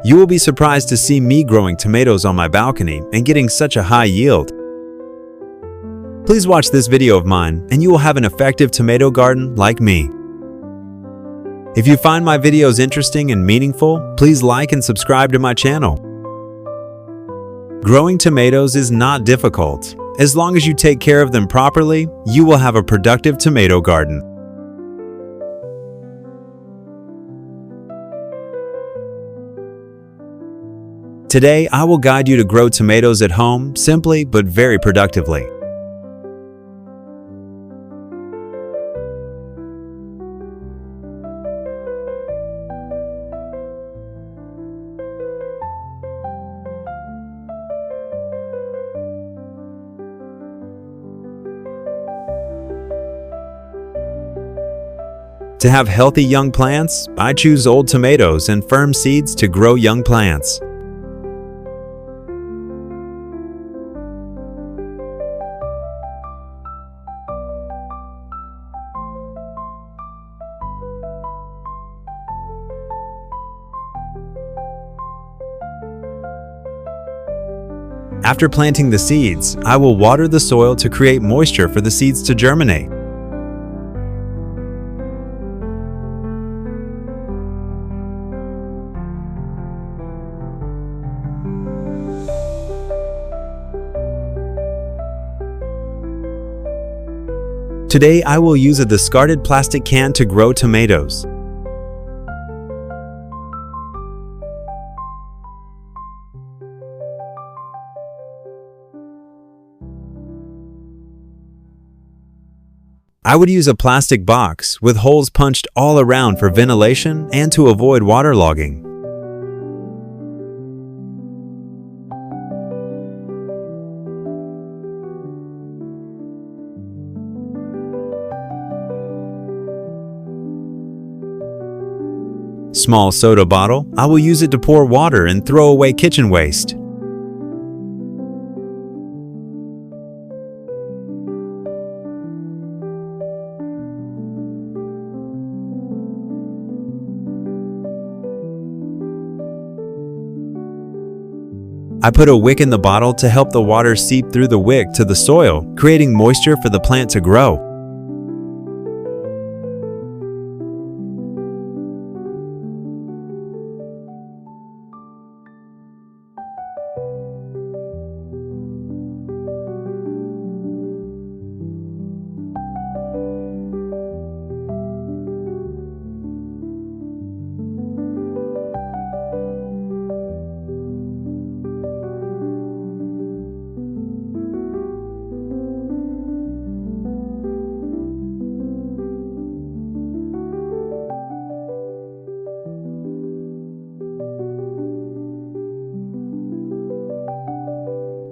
You will be surprised to see me growing tomatoes on my balcony and getting such a high yield. Please watch this video of mine and you will have an effective tomato garden like me. If you find my videos interesting and meaningful, please like and subscribe to my channel. Growing tomatoes is not difficult. As long as you take care of them properly, you will have a productive tomato garden. Today, I will guide you to grow tomatoes at home simply but very productively. To have healthy young plants, I choose old tomatoes and firm seeds to grow young plants. After planting the seeds, I will water the soil to create moisture for the seeds to germinate. Today, I will use a discarded plastic can to grow tomatoes. I would use a plastic box with holes punched all around for ventilation and to avoid waterlogging. Small soda bottle, I will use it to pour water and throw away kitchen waste. I put a wick in the bottle to help the water seep through the wick to the soil, creating moisture for the plant to grow.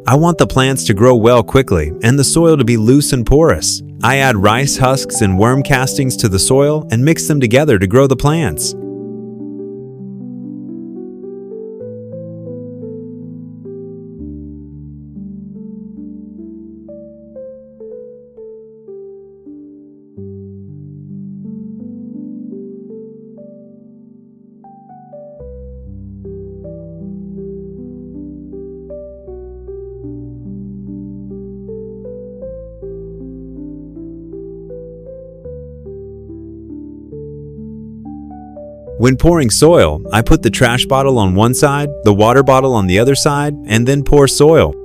I want the plants to grow well quickly and the soil to be loose and porous. I add rice husks and worm castings to the soil and mix them together to grow the plants. When pouring soil, I put the trash bottle on one side, the water bottle on the other side, and then pour soil.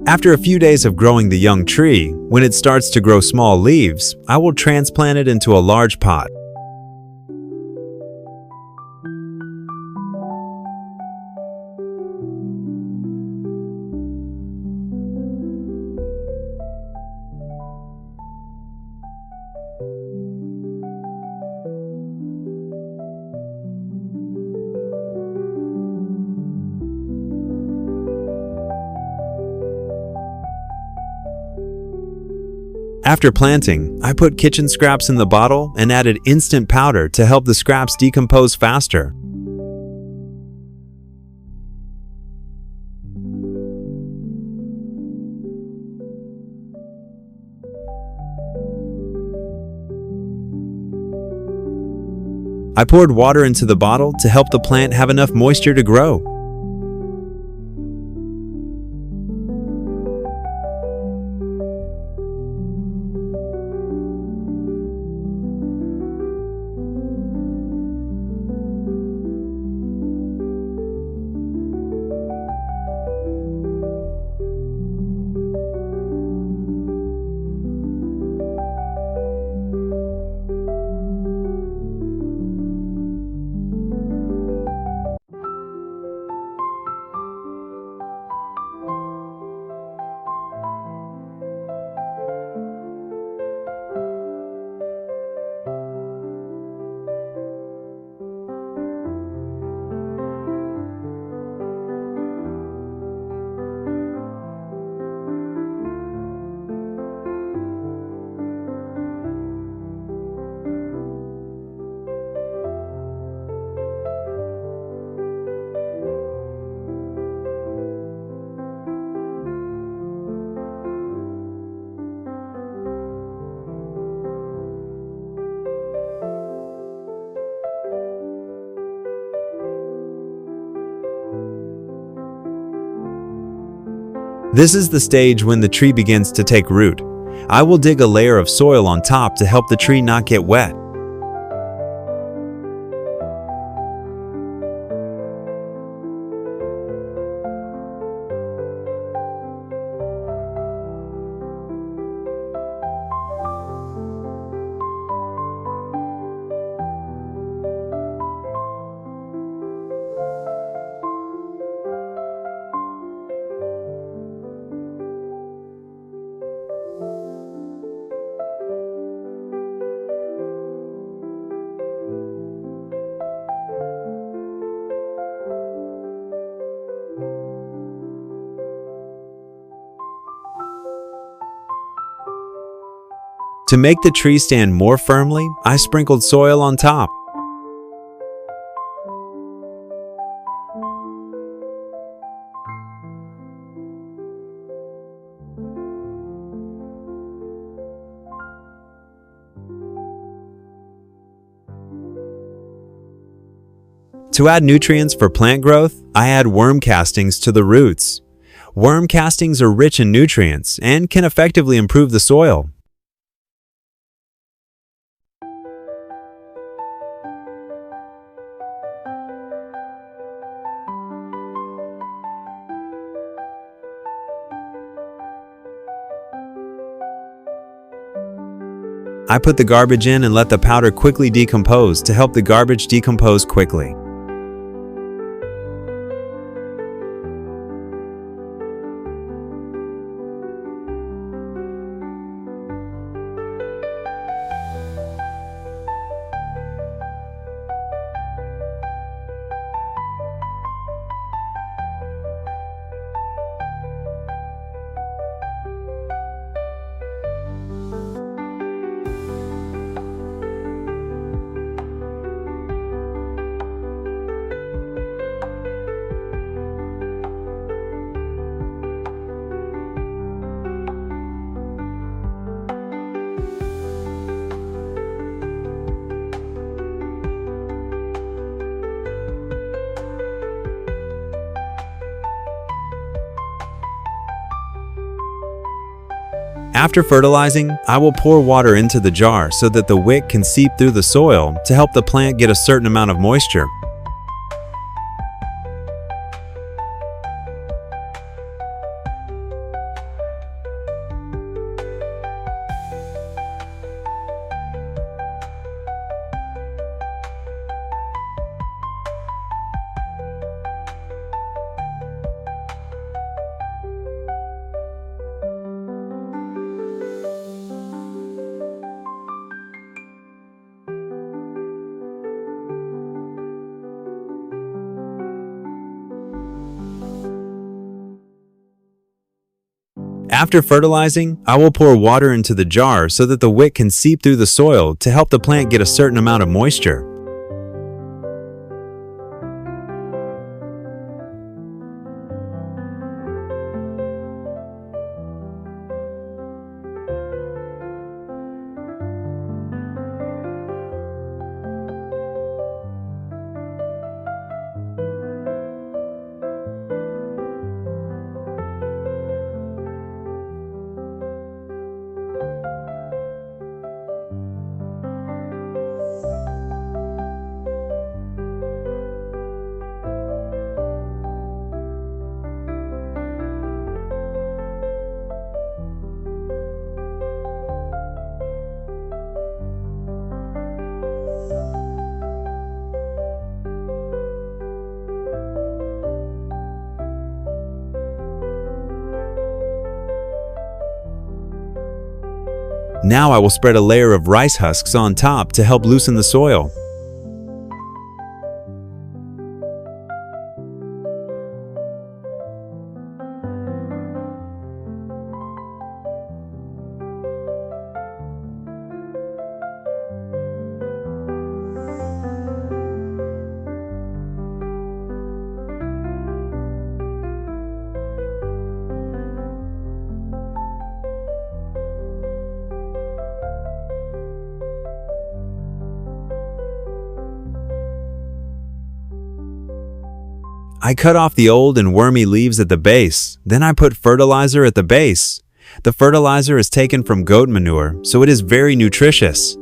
After a few days of growing the young tree, when it starts to grow small leaves, I will transplant it into a large pot. After planting, I put kitchen scraps in the bottle and added instant powder to help the scraps decompose faster. I poured water into the bottle to help the plant have enough moisture to grow. This is the stage when the tree begins to take root. I will dig a layer of soil on top to help the tree not get wet. To make the tree stand more firmly, I sprinkled soil on top. To add nutrients for plant growth, I add worm castings to the roots. Worm castings are rich in nutrients and can effectively improve the soil. I put the garbage in and let the powder quickly decompose to help the garbage decompose quickly. After fertilizing, I will pour water into the jar so that the wick can seep through the soil to help the plant get a certain amount of moisture. After fertilizing, I will pour water into the jar so that the wick can seep through the soil to help the plant get a certain amount of moisture. Now I will spread a layer of rice husks on top to help loosen the soil. I cut off the old and wormy leaves at the base, then I put fertilizer at the base. The fertilizer is taken from goat manure, so it is very nutritious.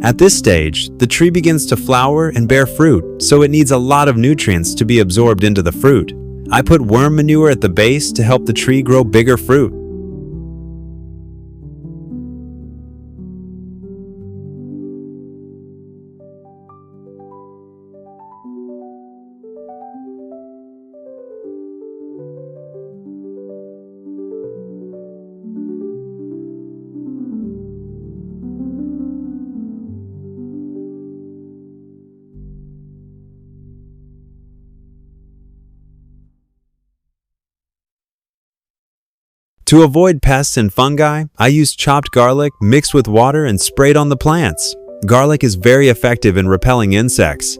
At this stage, the tree begins to flower and bear fruit, so it needs a lot of nutrients to be absorbed into the fruit. I put worm manure at the base to help the tree grow bigger fruit. To avoid pests and fungi, I use chopped garlic mixed with water and sprayed on the plants. Garlic is very effective in repelling insects.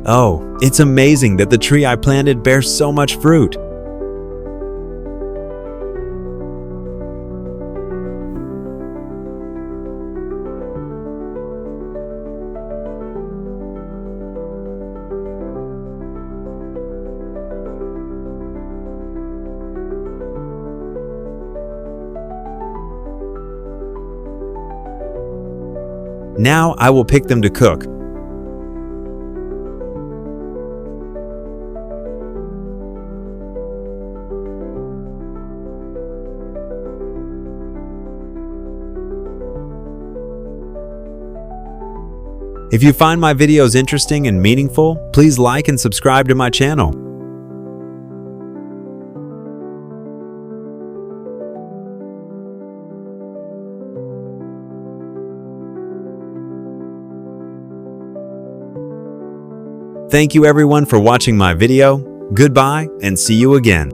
Oh, it's amazing that the tree I planted bears so much fruit. Now I will pick them to cook. If you find my videos interesting and meaningful, please like and subscribe to my channel. Thank you everyone for watching my video. Goodbye and see you again.